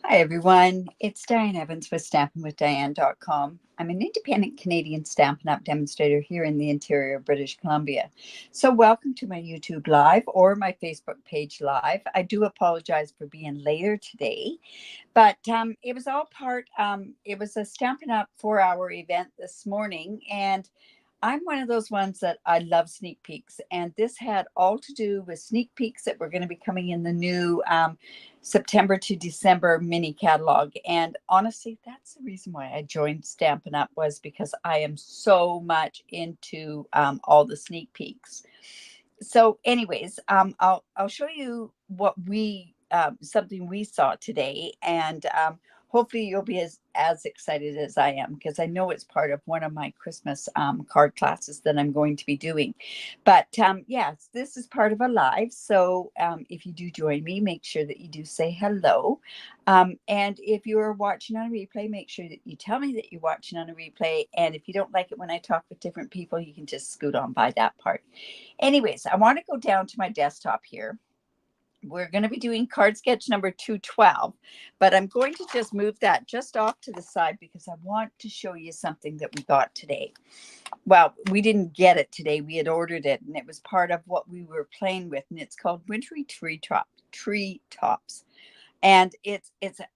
Hi, everyone. It's Diane Evans with stampingwithdiane.com. I'm an independent Canadian Stampin' Up demonstrator here in the interior of British Columbia. So, welcome to my YouTube Live or my Facebook page Live. I do apologize for being later today, but it was all it was a Stampin' Up 4-hour event this morning, and I'm one of those ones that I love sneak peeks, and this had all to do with sneak peeks that were going to be coming in the new September to December mini catalog. And honestly, that's the reason why I joined Stampin' Up was because I am so much into all the sneak peeks. So, anyways, I'll show you what we something we saw today, and hopefully you'll be as excited as I am because I know it's part of one of my Christmas card classes that I'm going to be doing. But yes, this is part of a live, so if you do join me, make sure that you do say hello. And if you're watching on a replay, make sure that you tell me that you're watching on a replay. And if you don't like it when I talk with different people, you can just scoot on by that part. Anyways, I want to go down to my desktop here. We're going to be doing card sketch number 212, but I'm going to just move that just off to the side because I want to show you something that we got today. Well, we didn't get it today. We had ordered it, and it was part of what we were playing with, and it's called Wintry Tree Tops. And it's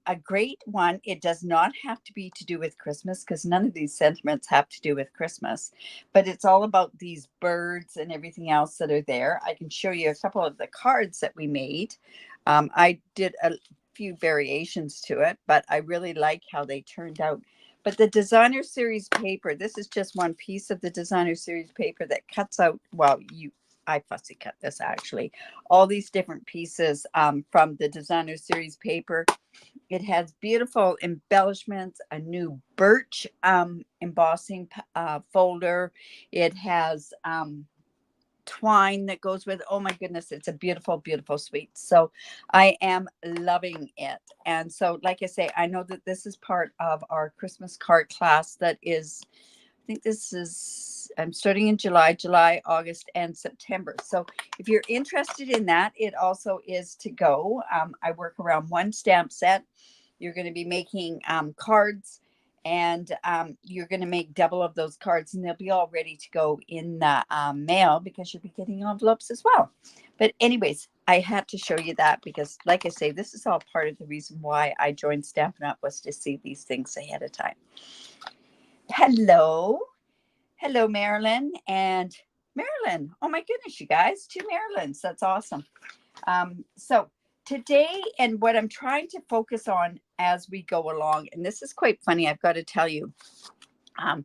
a great one. It does not have to be to do with Christmas because none of these sentiments have to do with Christmas, but it's all about these birds and everything else that are there. I can show you a couple of the cards that we made. I did a few variations to it, but I really like how they turned out. But the designer series paper, this is just one piece of the designer series paper that cuts out, well, I fussy cut this actually, all these different pieces from the designer series paper. It has beautiful embellishments, a new birch embossing folder. It has twine that goes with, oh my goodness, it's a beautiful, beautiful suite. So I am loving it. And so, like I say, I know that this is part of our Christmas card class that is, I think this is, I'm starting in July, August, and September. So if you're interested in that, it also is to go. I work around one stamp set. You're going to be making cards, and you're going to make double of those cards, and they'll be all ready to go in the mail because you'll be getting envelopes as well. But anyways, I had to show you that because, like I say, this is all part of the reason why I joined Stampin' Up was to see these things ahead of time. Hello. Hello, Marilyn. And Marilyn, oh my goodness, you guys, two Marilyns. That's awesome. So today, and what I'm trying to focus on as we go along, and this is quite funny, I've got to tell you. I'm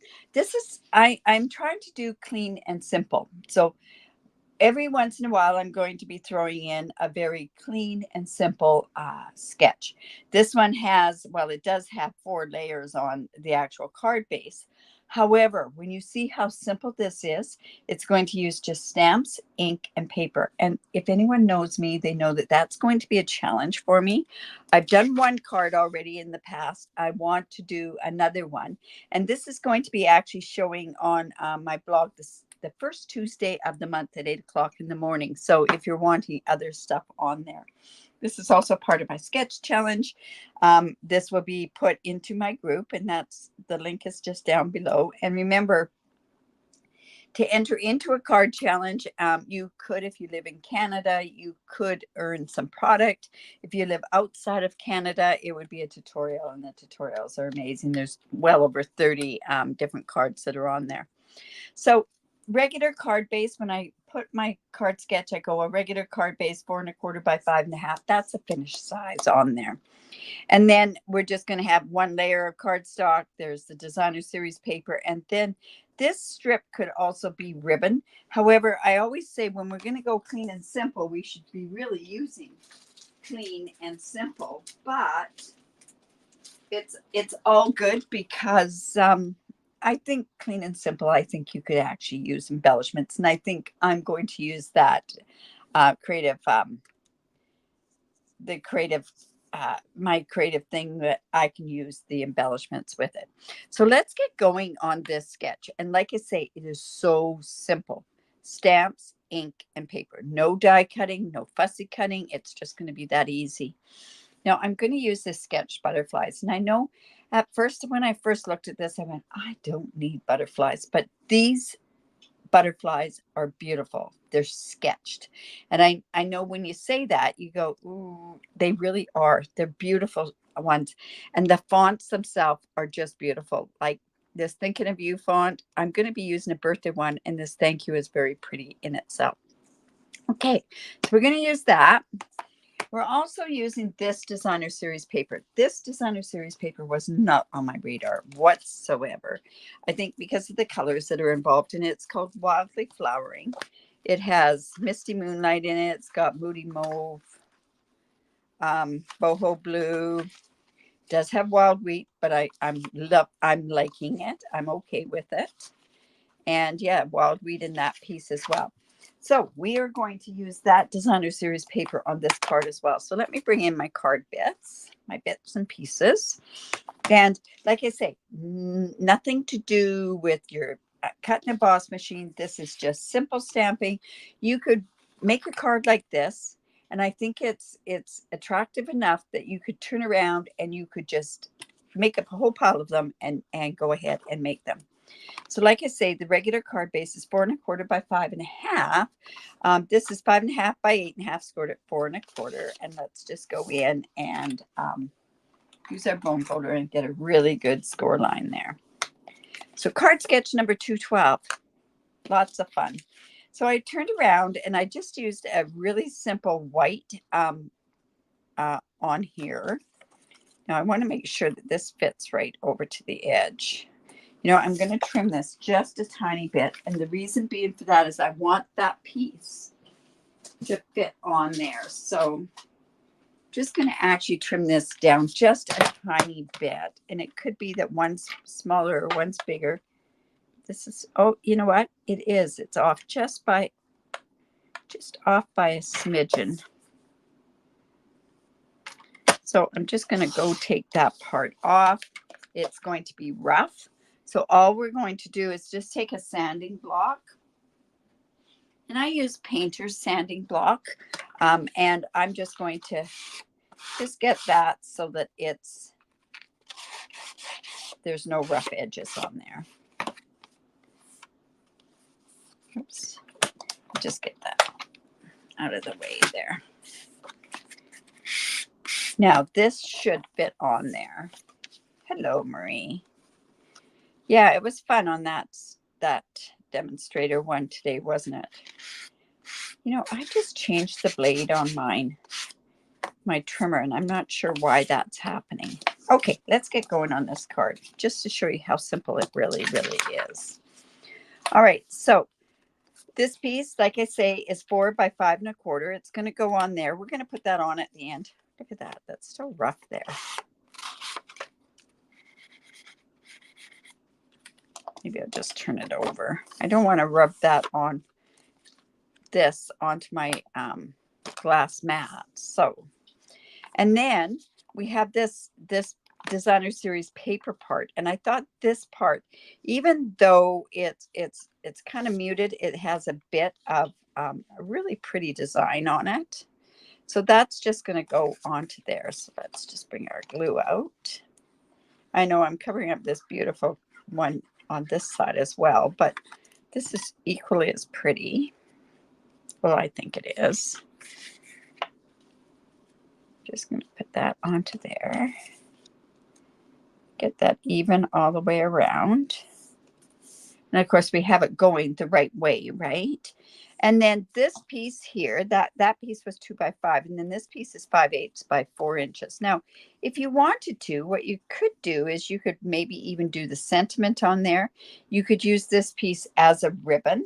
trying to do clean and simple. So every once in a while, I'm going to be throwing in a very clean and simple sketch. This one has, well, it does have 4 layers on the actual card base. However, when you see how simple this is, it's going to use just stamps, ink, and paper. And if anyone knows me, they know that that's going to be a challenge for me. I've done one card already in the past. I want to do another one. And this is going to be actually showing on my blog the first Tuesday of the month at 8 o'clock in the morning. So if you're wanting other stuff on there, this is also part of my sketch challenge. This will be put into my group, and that's the link is just down below. And remember, to enter into a card challenge, you could, if you live in Canada, you could earn some product. If you live outside of Canada, it would be a tutorial, and the tutorials are amazing. There's well over 30 different cards that are on there. So regular card base, when I put my card sketch, I go a regular card base 4¼ by 5½. That's a finished size on there. And then we're just going to have one layer of cardstock. There's the designer series paper. And then this strip could also be ribbon. However, I always say when we're going to go clean and simple, we should be really using clean and simple. But it's all good because I think clean and simple, I think you could actually use embellishments. And I think I'm going to use that my creative thing that I can use the embellishments with it. So let's get going on this sketch. And like I say, it is so simple. Stamps, ink, and paper. No die cutting, no fussy cutting. It's just going to be that easy. Now I'm going to use this sketch butterflies. And I know at first, when I first looked at this, I went, I don't need butterflies, but these butterflies are beautiful. They're sketched. And I know when you say that, you go, ooh, they really are. They're beautiful ones. And the fonts themselves are just beautiful. Like this Thinking of You font, I'm going to be using a birthday one, and this thank you is very pretty in itself. Okay, so we're going to use that. We're also using this designer series paper. This designer series paper was not on my radar whatsoever. I think because of the colors that are involved in it. It's called Wildly Flowering. It has Misty Moonlight in it. It's got Moody Mauve, Boho Blue. Does have Wild Wheat, but I'm liking it. I'm okay with it. And yeah, Wild Wheat in that piece as well. So we are going to use that designer series paper on this card as well. So let me bring in my card bits, my bits and pieces. And like I say, nothing to do with your cut and emboss machine. This is just simple stamping. You could make a card like this, and I think it's attractive enough that you could turn around and you could just make up a whole pile of them and go ahead and make them. So like I say, the regular card base is 4 1/4 by 5 1/2. This is 5 1/2 by 8 1/2, scored at 4 1/4. And let's just go in and use our bone folder and get a really good score line there. So card sketch number 212, lots of fun. So I turned around and I just used a really simple white on here. Now I want to make sure that this fits right over to the edge. You know, I'm going to trim this just a tiny bit. And the reason being for that is I want that piece to fit on there. So just going to actually trim this down just a tiny bit. And it could be that one's smaller or one's bigger. This is, oh, you know what? It is. It's off just off by a smidgen. So I'm just going to go take that part off. It's going to be rough. So all we're going to do is just take a sanding block. And I use painter's sanding block. And I'm just going to just get that so that there's no rough edges on there. Oops. Just get that out of the way there. Now this should fit on there. Hello, Marie. Yeah, it was fun on that demonstrator one today, wasn't it? You know, I just changed the blade on my trimmer, and I'm not sure why that's happening. Okay, let's get going on this card just to show you how simple it really, really is. All right, so this piece, like I say, is 4 by 5 1/4. It's going to go on there. We're going to put that on at the end. Look at that. That's still rough there. Maybe I'll just turn it over. I don't want to rub that on this onto my glass mat. So, and then we have this designer series paper part, and I thought this part, even though it's kind of muted, it has a bit of a really pretty design on it. So that's just going to go onto there. So let's just bring our glue out. I know I'm covering up this beautiful one on this side as well, but this is equally as pretty. Well, I think it is. Just going to put that onto there. Get that even all the way around. And of course, we have it going the right way, right? And then this piece here, that piece was 2 by 5, and then this piece is 5/8 by 4 inches. Now, if you wanted to, what you could do is you could maybe even do the sentiment on there. You could use this piece as a ribbon.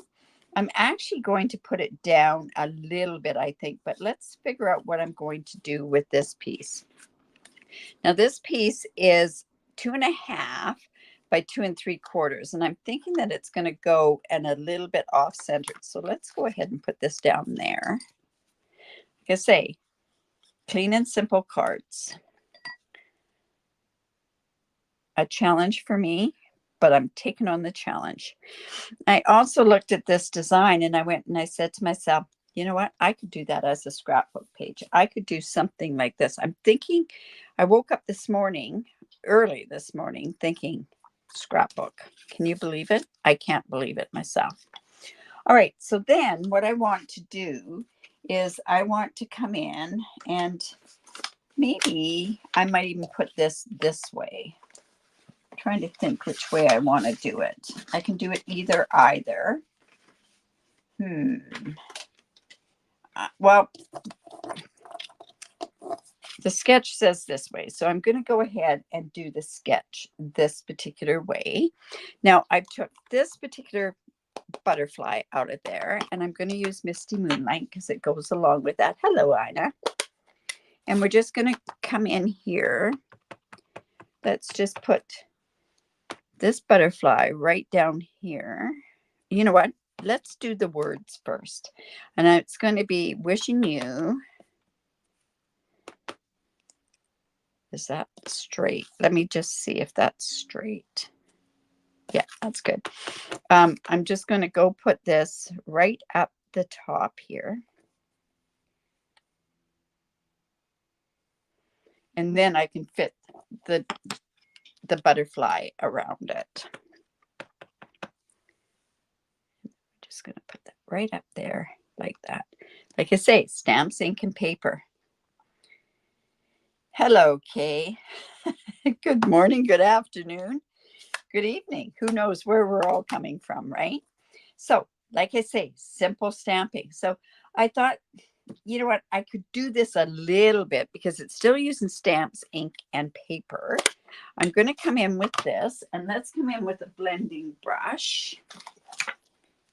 I'm actually going to put it down a little bit, I think, but let's figure out what I'm going to do with this piece. Now, this piece is 2 1/2 by 2 3/4. And I'm thinking that it's going to go and a little bit off centered. So let's go ahead and put this down there. Like I say, clean and simple cards. A challenge for me, but I'm taking on the challenge. I also looked at this design and I went and I said to myself, You know what? I could do that as a scrapbook page. I could do something like this. I'm thinking, I woke up this morning, early this morning, thinking scrapbook. Can you believe it? I can't believe it myself. All right. So then what I want to do is I want to come in and maybe I might even put this way. I'm trying to think which way I want to do it. I can do it either. Well, the sketch says this way, so I'm going to go ahead and do the sketch this particular way. Now, I took this particular butterfly out of there, and I'm going to use Misty Moonlight because it goes along with that. Hello, Ina. And we're just going to come in here. Let's just put this butterfly right down here. You know what? Let's do the words first. And it's going to be wishing you. Is that straight? Let me just see if that's straight. Yeah, that's good. I'm just going to go put this right up the top here. And then I can fit the butterfly around it. I'm just going to put that right up there like that. Like I say, stamps, ink, and paper. Hello, Kay. Good morning, good afternoon, good evening. Who knows where we're all coming from, right? So, like I say, simple stamping. So I thought, you know what, I could do this a little bit because it's still using stamps, ink, and paper. I'm going to come in with this, and let's come in with a blending brush.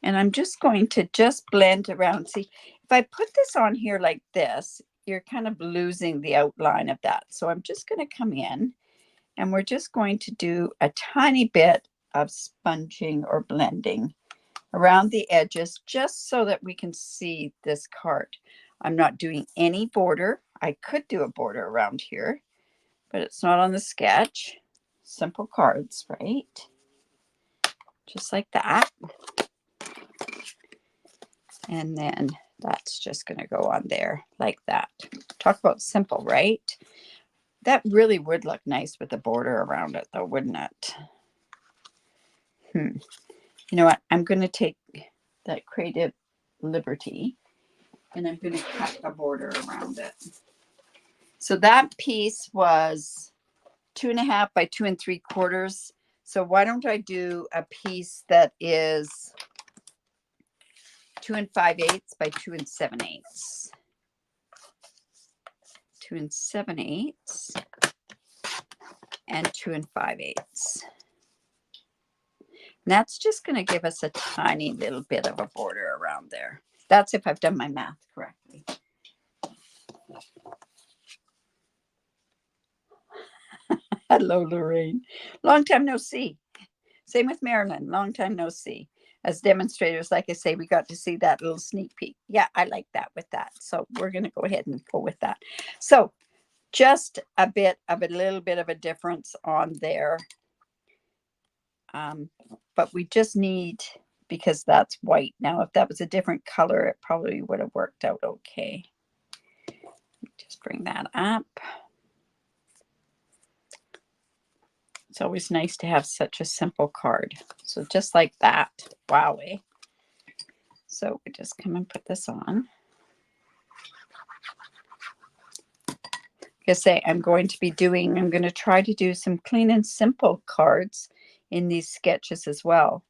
And I'm just going to just blend around. See, if I put this on here like this, you're kind of losing the outline of that. So I'm just going to come in, and we're just going to do a tiny bit of sponging or blending around the edges just so that we can see this card. I'm not doing any border. I could do a border around here, but it's not on the sketch. Simple cards, right? Just like that. And then that's just going to go on there like that. Talk about simple, right? That really would look nice with a border around it, though, wouldn't it? You know what? I'm going to take that Creative Liberty and I'm going to cut a border around it. So that piece was 2.5 by 2 3/4. So why don't I do a piece that is 2 5/8 by 2 7/8. 2 7/8 and 2 5/8. And that's just going to give us a tiny little bit of a border around there. That's if I've done my math correctly. Hello, Lorraine. Long time no see. Same with Marilyn. Long time no see. As demonstrators, like I say, we got to see that little sneak peek. Yeah, I like that with that. So we're going to go ahead and go with that. So just a little bit of a difference on there. But we just need, because that's white. Now, if that was a different color, it probably would have worked out okay. Just bring that up. It's always nice to have such a simple card. So just like that. Wow. So we just come and put this on. Like I say, I'm going to try to do some clean and simple cards in these sketches as well.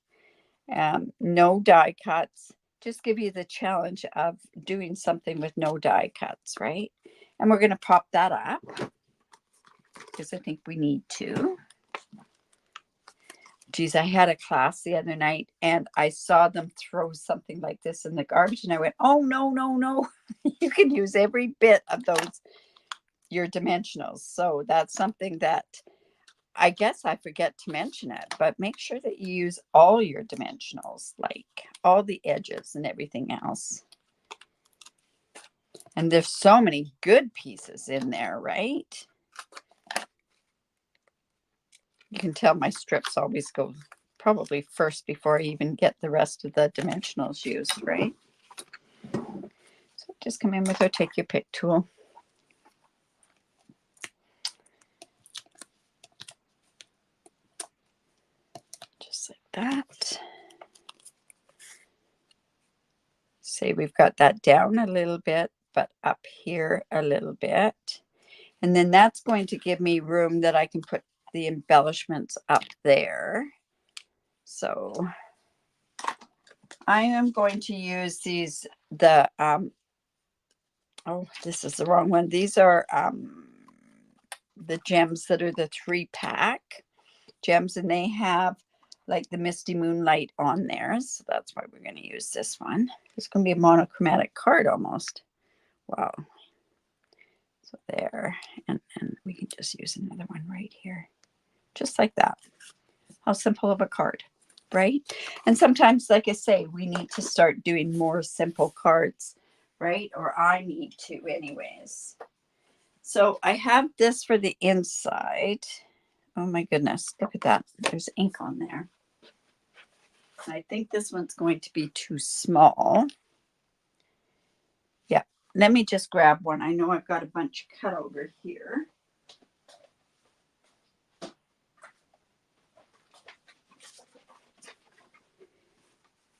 No die cuts. Just give you the challenge of doing something with no die cuts, right? And we're going to pop that up because I think we need to. Geez, I had a class the other night and I saw them throw something like this in the garbage and I went, oh, no, no, no. You can use every bit of those, your dimensionals. So that's something that I guess I forget to mention it, but make sure that you use all your dimensionals, like all the edges and everything else. And there's so many good pieces in there, right? You can tell my strips always go probably first before I even get the rest of the dimensionals used, right? Just come in with our take your pick tool. Just like that. Say we've got that down a little bit, but up here a little bit. And then that's going to give me room that I can put the embellishments up there. So I am going to use these, oh, this is the wrong one. These are the gems that are the 3-pack gems, and they have like the Misty Moonlight on there. So that's why we're going to use this one. It's going to be a monochromatic card almost. Wow. So there, and we can just use another one right here. Just like that. How simple of a card, right? And sometimes, like I say, we need to start doing more simple cards, right? Or I need to anyways. So I have this for the inside. Oh my goodness, look at that. There's ink on there. I think this one's going to be too small. Yeah, let me just grab one. I know I've got a bunch cut over here.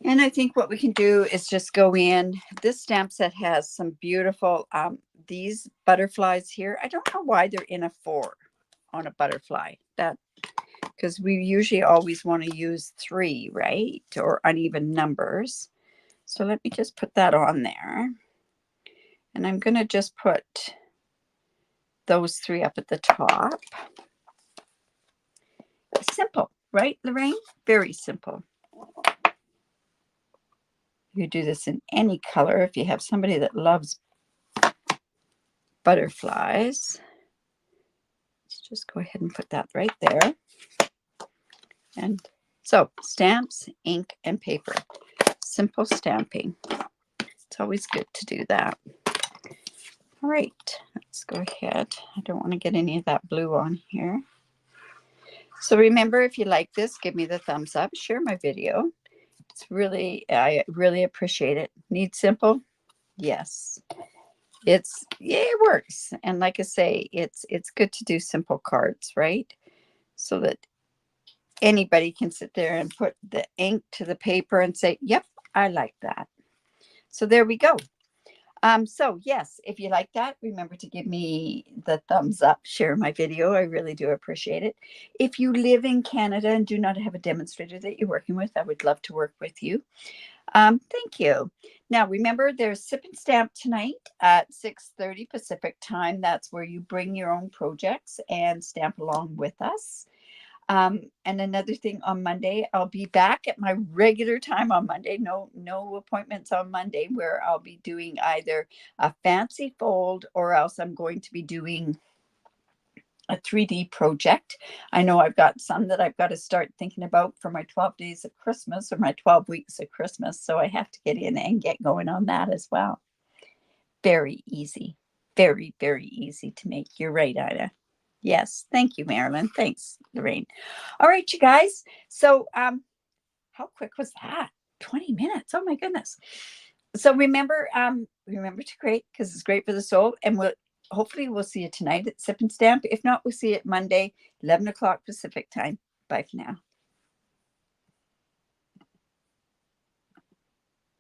And I think what we can do is just go in. This stamp set has some beautiful, these butterflies here. I don't know why they're in a 4 on a butterfly. That, because we usually always want to use 3, right? Or uneven numbers. So let me just put that on there. And I'm going to just put those 3 up at the top. Simple, right, Lorraine? Very simple. You do this in any color if you have somebody that loves butterflies. Let's just go ahead and put that right there. And so stamps, ink, and paper. Simple stamping. It's always good to do that. All right, let's go ahead. I don't want to get any of that blue on here. So remember, if you like this, give me the thumbs up, share my video. It's really, I really appreciate it. Need simple? Yes. Yeah, it works. And like I say, it's good to do simple cards, right? So that anybody can sit there and put the ink to the paper and say, yep, I like that. So there we go. So yes, if you like that, remember to give me the thumbs up, share my video. I really do appreciate it. If you live in Canada and do not have a demonstrator that you're working with, I would love to work with you. Thank you. Now, remember, there's Sip and Stamp tonight at 6:30 Pacific time. That's where you bring your own projects and stamp along with us. And another thing, on Monday, I'll be back at my regular time on Monday. No appointments on Monday, where I'll be doing either a fancy fold or else I'm going to be doing a 3D project. I know I've got some that I've got to start thinking about for my 12 days of Christmas or my 12 weeks of Christmas. So I have to get in and get going on that as well. Very easy. Very, very easy to make. You're right, Ida. Yes. Thank you, Marilyn. Thanks, Lorraine. All right, you guys. So how quick was that? 20 minutes. Oh my goodness. So remember to create, because it's great for the soul. And hopefully we'll see you tonight at Sip and Stamp. If not, we'll see you at Monday, 11 o'clock Pacific time. Bye for now.